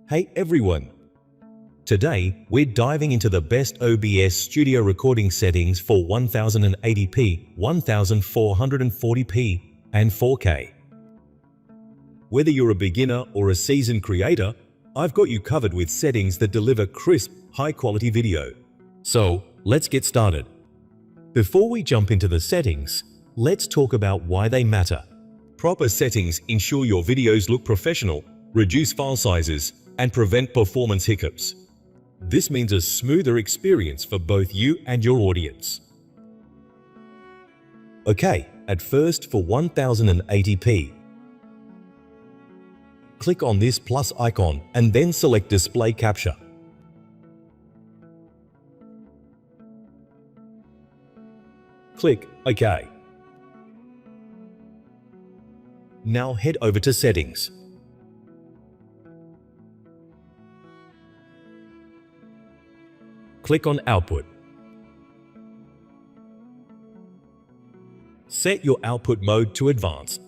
Hey everyone! Today, we're diving into the best OBS studio recording settings for 1080p, 1440p, and 4K. Whether you're a beginner or a seasoned creator, I've got you covered with settings that deliver crisp, high-quality video. So, let's get started. Before we jump into the settings, let's talk about why they matter. Proper settings ensure your videos look professional, reduce file sizes, and prevent performance hiccups. This means a smoother experience for both you and your audience. Okay, at first for 1080p. Click on this plus icon and then select Display Capture. Click OK. Now head over to Settings. Click on Output. Set your output mode to Advanced.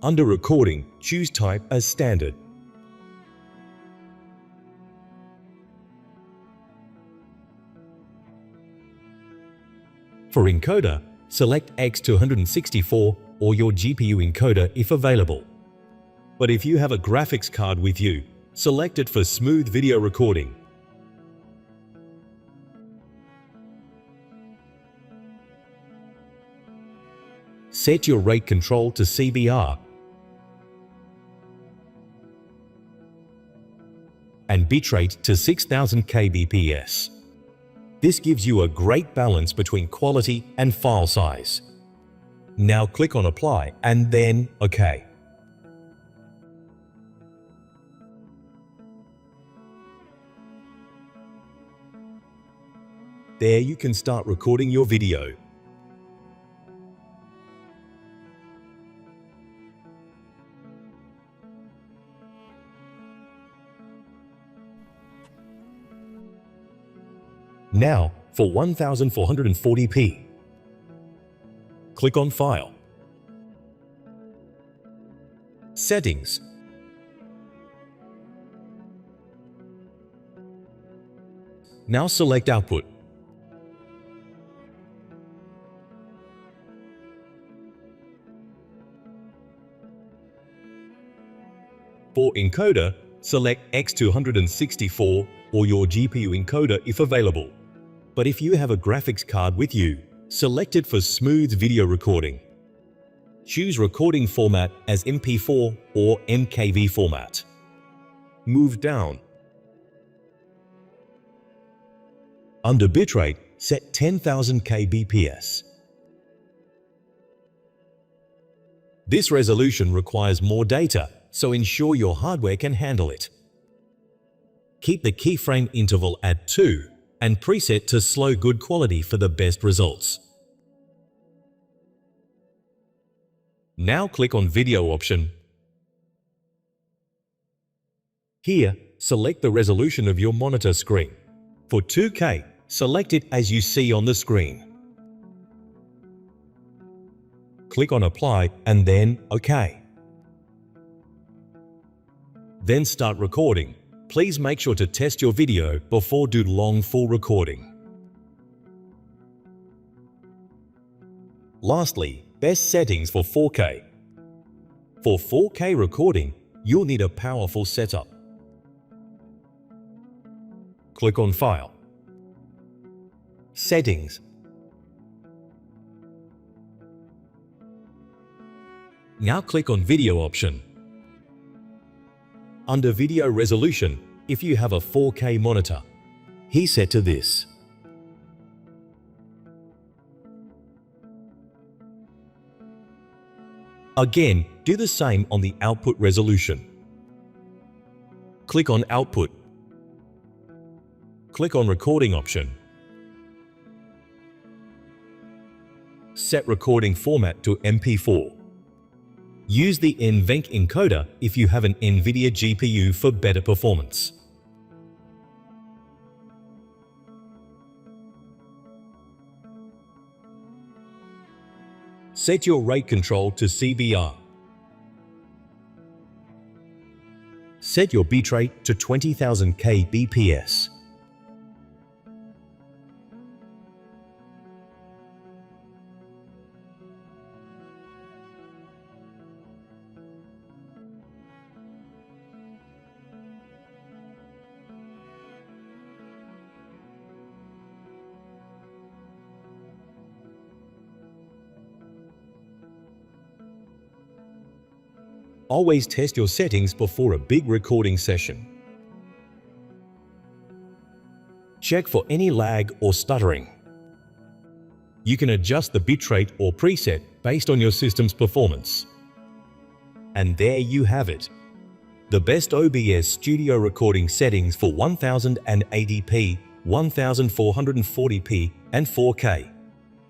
Under Recording, choose Type as Standard. For encoder, select X264 or your GPU encoder if available. But if you have a graphics card with you, select it for smooth video recording. Set your rate control to CBR and bitrate to 6000 kbps. This gives you a great balance between quality and file size. Now click on Apply and then OK. There you can start recording your video. Now, for 1440p, click on File, Settings, now select Output. For encoder, select X264 or your GPU encoder if available. But if you have a graphics card with you, select it for smooth video recording. Choose recording format as MP4 or MKV format. Move down. Under bitrate, set 10,000 kbps. This resolution requires more data, so ensure your hardware can handle it. Keep the keyframe interval at 2 and preset to slow good quality for the best results. Now click on Video option. Here, select the resolution of your monitor screen. For 2K, select it as you see on the screen. Click on Apply and then OK. Then start recording. Please make sure to test your video before do long full recording. Lastly, best settings for 4K. For 4K recording, you'll need a powerful setup. Click on File, Settings. Now click on Video option. Under Video Resolution, if you have a 4K monitor, he's set to this. Again, do the same on the output resolution. Click on Output. Click on Recording option. Set recording format to MP4. Use the NVENC encoder if you have an NVIDIA GPU for better performance. Set your rate control to CBR. Set your bitrate to 20,000 kbps. Always test your settings before a big recording session. Check for any lag or stuttering. You can adjust the bitrate or preset based on your system's performance. And there you have it. The best OBS studio recording settings for 1080p, 1440p, and 4K.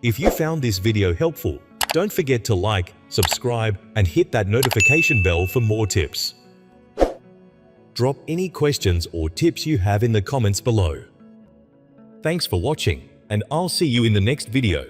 If you found this video helpful, don't forget to like, subscribe, and hit that notification bell for more tips. Drop any questions or tips you have in the comments below. Thanks for watching, and I'll see you in the next video.